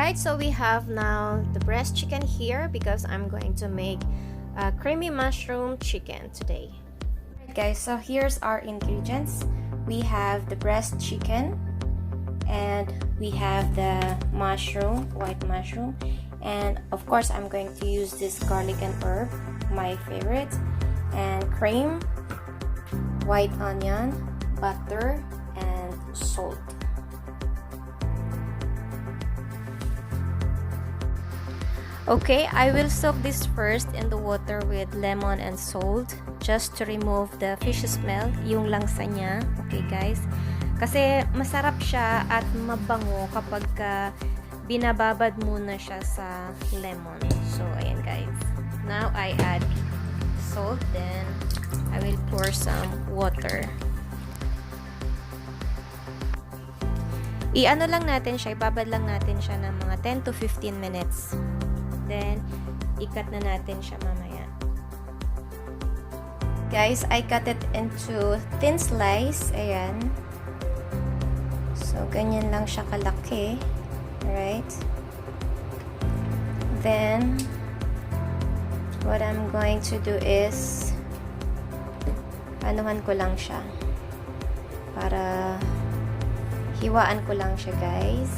Alright, so we have now the breast chicken here because I'm going to make a creamy mushroom chicken today. Alright guys, so here's our ingredients. We have the breast chicken and we have the mushroom, white mushroom, and of course I'm going to use this garlic and herb, my favorite, and cream, white onion, butter, and salt. Okay, I will soak this first in the water with lemon and salt just to remove the fish smell, yung langsa niya. Okay guys? Kasi masarap siya at mabango kapag binababad muna siya sa lemon. So, ayan guys. Now, I add salt, then I will pour some water. I-ano lang natin siya, ibabad lang natin siya ng mga 10 to 15 minutes. Then, i-cut na natin siya mamaya. Guys, I cut it into thin slice. Ayan. So, ganyan lang siya kalaki. Alright. Then, what I'm going to do is, anuhan ko lang siya. Para, hiwaan ko lang siya, guys.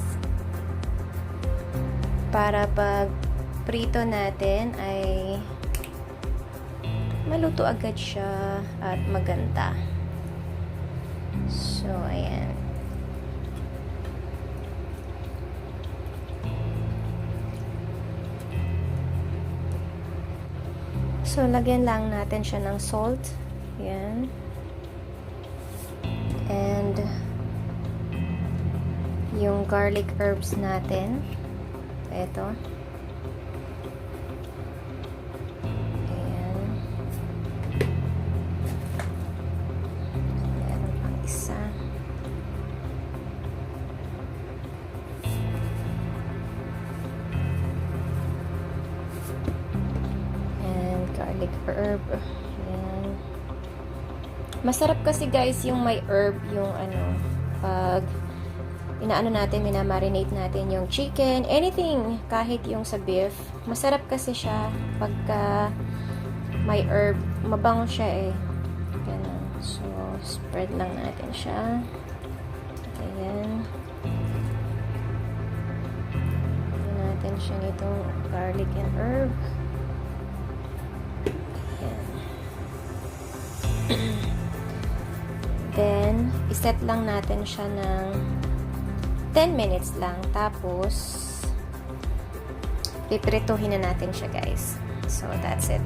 Para pag prito natin ay maluto agad siya at maganda. So, ayan. So, lagyan lang natin siya ng salt. Ayan. And yung garlic herbs natin. Ito. Garlic herb. Ayan. Masarap kasi guys yung may herb, yung pag inaano natin, minamarinate natin yung chicken, anything, kahit yung sa beef. Masarap kasi siya pagka may herb. Mabango siya eh. Ganun. So, spread lang natin siya. Ayan. Lagyan natin siya nitong garlic and herb. Then, iset lang natin siya ng 10 minutes lang. Tapos, piprituhin na natin siya, guys. So, that's it.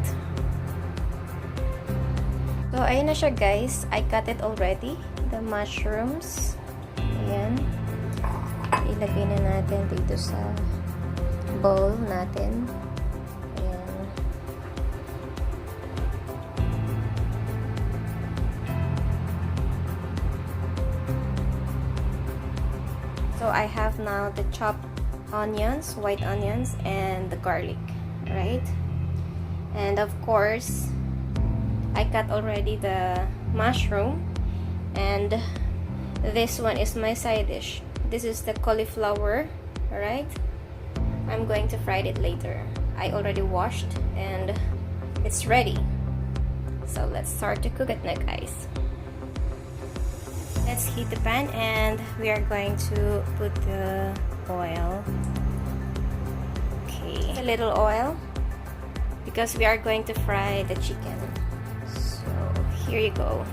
So, ayun na siya, guys. I cut it already. The mushrooms. Ayan. Ilagay na natin dito sa bowl natin. So I have now the chopped onions, white onions, and the garlic, right? And of course, I cut already the mushroom, and this one is my side dish. This is the cauliflower, alright? I'm going to fry it later. I already washed and it's ready. So let's start to cook it now, guys. Let's heat the pan and we are going to put the oil. Okay, a little oil because we are going to fry the chicken. So here you go.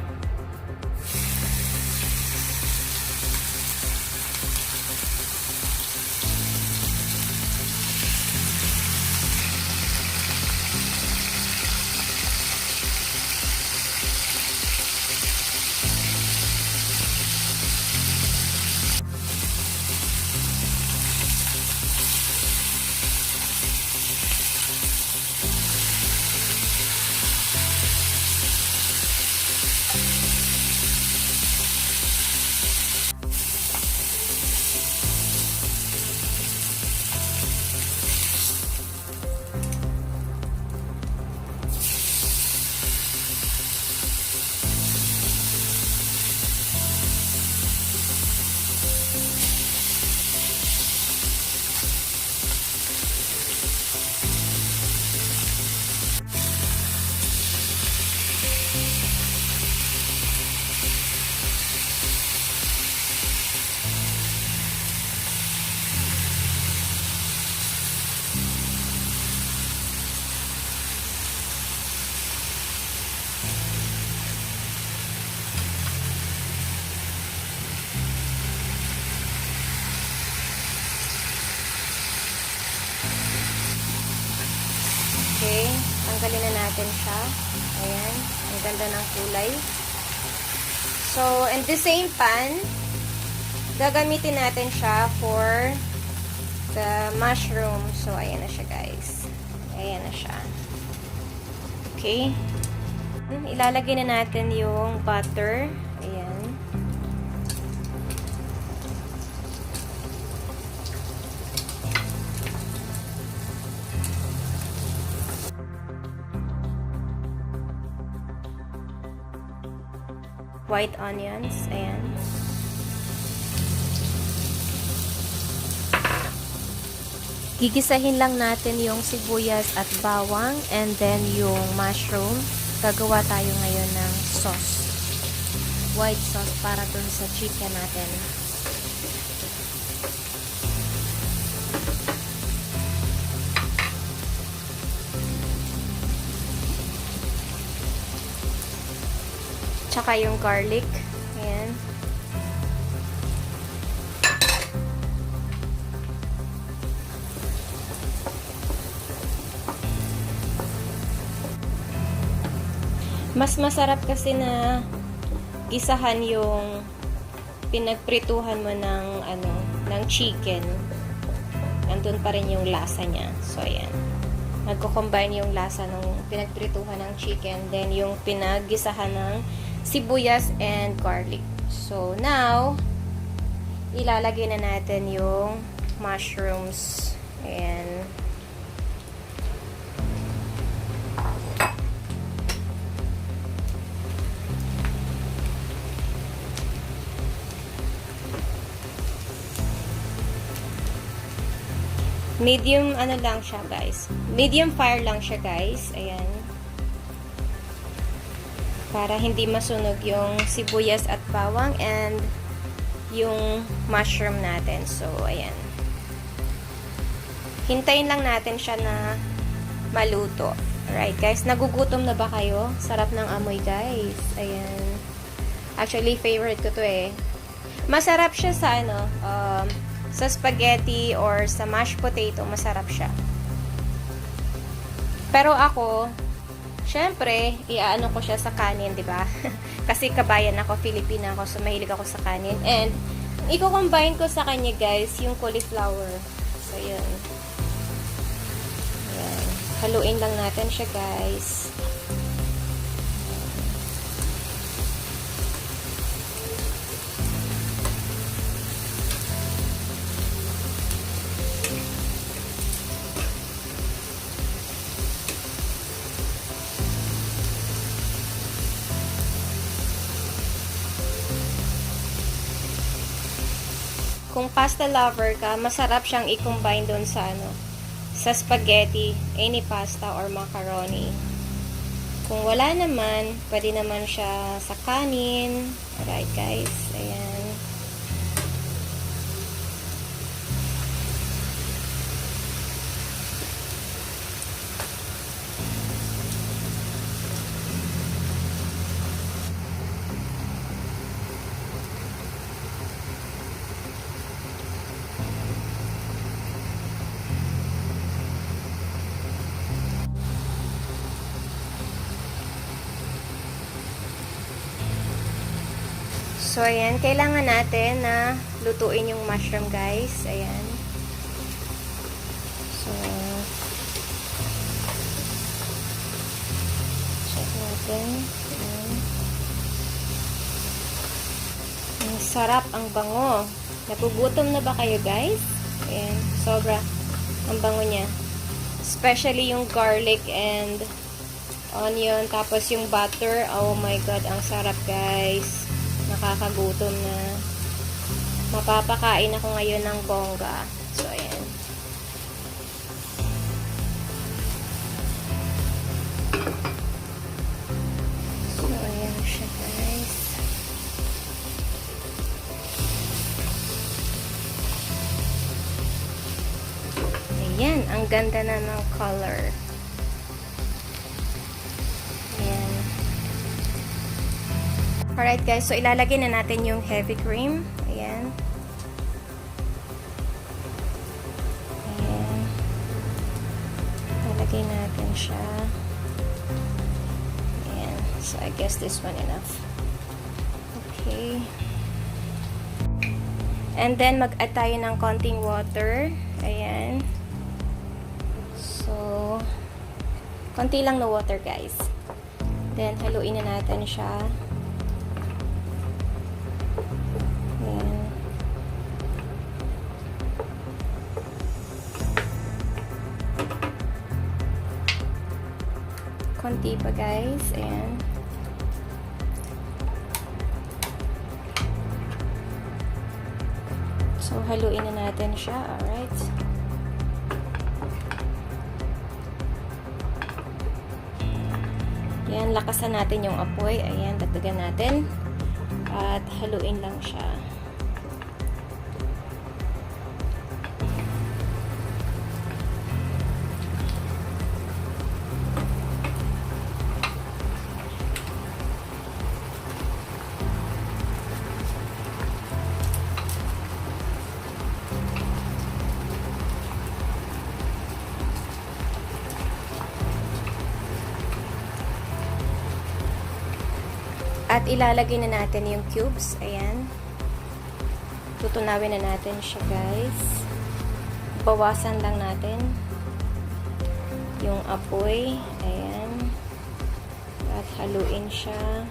tanggalin na natin siya. Ayan. Ang ganda ng kulay. So, in the same pan, gagamitin natin siya for the mushroom. So, ayan na siya, guys. Ayan na siya. Okay. Ilalagay na natin yung butter. Ayan. White onions. Ayan. Gigisahin lang natin yung sibuyas at bawang and then yung mushroom. Gagawa tayo ngayon ng sauce. White sauce para dun sa chicken natin. Tsaka yung garlic. Ayan. Mas masarap kasi na gisahan yung pinagprituhan mo ng ng chicken. Andun pa rin yung lasa niya. So ayan. Nagko-combine yung lasa ng pinagprituhan ng chicken, then yung pinaggisahan ng sibuyas and garlic. So now ilalagay na natin yung mushrooms. Ayan. Medium lang siya, guys. Medium fire lang siya, guys. Ayan. Para hindi masunog yung sibuyas at bawang and yung mushroom natin. So, ayan. Hintayin lang natin siya na maluto. Alright, guys. Nagugutom na ba kayo? Sarap ng amoy, guys. Ayan. Actually, favorite ko to eh. Masarap siya sa sa spaghetti or sa mashed potato, masarap siya. Pero ako, syempre, iaano ko siya sa kanin, di ba? Kasi kabayan ako, Filipina ako, so mahilig ako sa kanin. And, i-combine ko sa kanya, guys, yung cauliflower. So, yun. Ayan. Haluin lang natin siya, guys. Kung pasta lover ka, masarap siyang i-combine doon sa sa spaghetti, any pasta or macaroni. Kung wala naman, pwede naman siya sa kanin. Alright, guys. Ayan. So, ayan. Kailangan natin na lutuin yung mushroom, guys. Ayan. So, check natin. Ayan. Ang sarap, ang bango. Nagugutom na ba kayo, guys? Ayan. Sobra. Ang bango niya. Especially yung garlic and onion. Tapos yung butter. Oh my God. Ang sarap, guys. Nakakagutom na. Mapapakain ako ngayon ng bongga. So, ayan. So, ayan siya, guys. Ayan. Ang ganda na ng color. Alright, guys, so ilalagay na natin yung heavy cream. Ayan. Ayan. Ilalagay natin siya. So, I guess this one enough. Okay. And then, mag-add tayo ng konting water. Ayan. So, konti lang na water, guys. Then, haluin na natin siya. Ayan. Konti pa, guys. Ayan. So, haluin na natin siya. Alright. Ayan, lakasan natin yung apoy. Ayan, dagdagan natin. At haluin lang siya. At ilalagay na natin yung cubes. Ayan. Tutunawin na natin siya, guys. Bawasan lang natin yung apoy. Ayan. At haluin siya.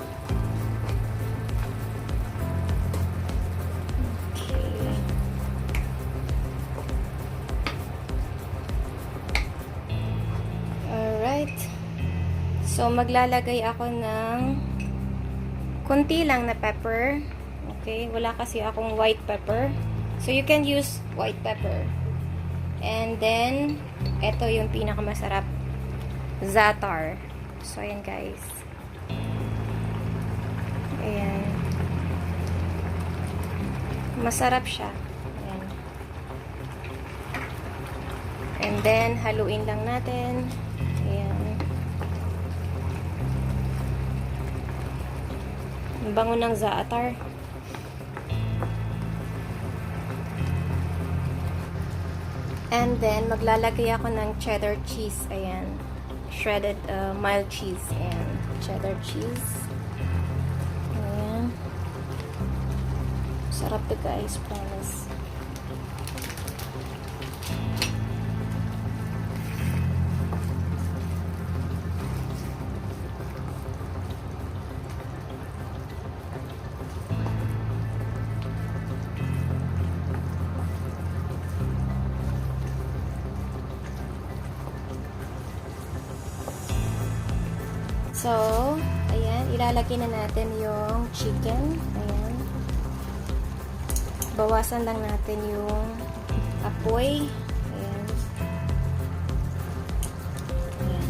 Okay. Alright. So, maglalagay ako ng kunti lang na pepper. Okay, wala kasi akong white pepper. So, you can use white pepper. And then, ito yung pinakamasarap. Za'atar. So, ayan guys. Ayan. Masarap siya. Ayan. And then, haluin lang natin. Ayan. Ang bango ng za'atar. And then, maglalagay ako ng cheddar cheese. Ayan. Shredded mild cheese. Ayan. Cheddar cheese. Ayan. Sarap to guys. Promise. So, ayan, ilalagay na natin yung chicken. Ayan. Bawasan lang natin yung apoy. Ayan. Ayan.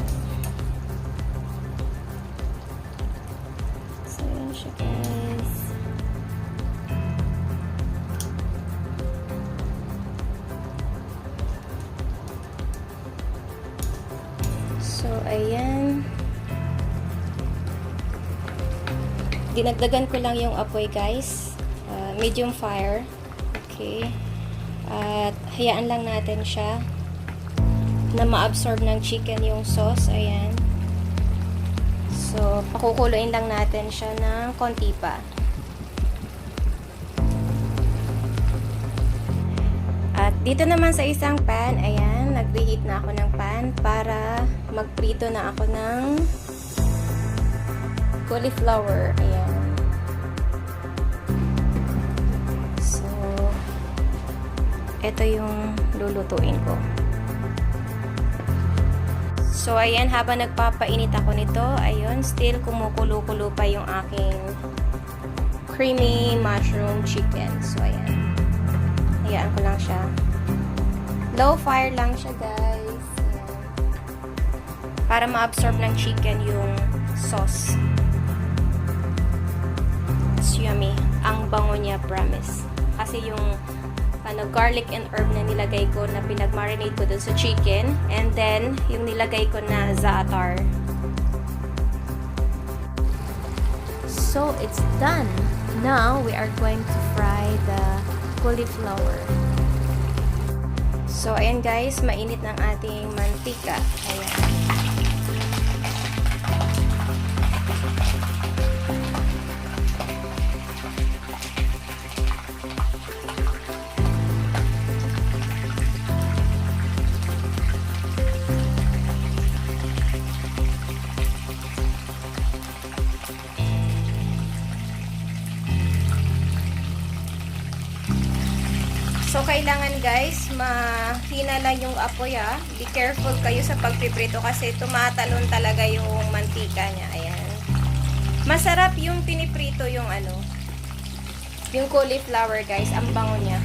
So, ayan siya guys. So, ayan. Dinagdagan ko lang yung apoy guys. Medium fire. Okay. At hayaan lang natin siya na ma-absorb ng chicken yung sauce. Ayan. So, pakukuluin lang natin siya ng konti pa. At dito naman sa isang pan, ayan, nag-preheat na ako ng pan para magprito na ako ng cauliflower. Ayan. So, ito yung lulutuin ko. So, ayan, habang nagpapainit ako nito, ayun, still kumukulo-kulo pa yung aking creamy mushroom chicken. So, ayan. Hayaan ko lang siya. Low fire lang siya, guys. Ayan. Para ma-absorb ng chicken yung sauce. It's yummy. Ang bango niya, promise. Kasi yung garlic and herb na nilagay ko na pinag-marinate ko dun sa chicken. And then, yung nilagay ko na za'atar. So, it's done. Now, we are going to fry the cauliflower. So, ayan guys, mainit ng ating mantika. Ayan. So, kailangan guys, mahina lang yung apoy ha. Be careful kayo sa pagpiprito kasi tumatalon talaga yung mantika niya. Ayan. Masarap yung piniprito yung yung cauliflower guys. Ang bango niya.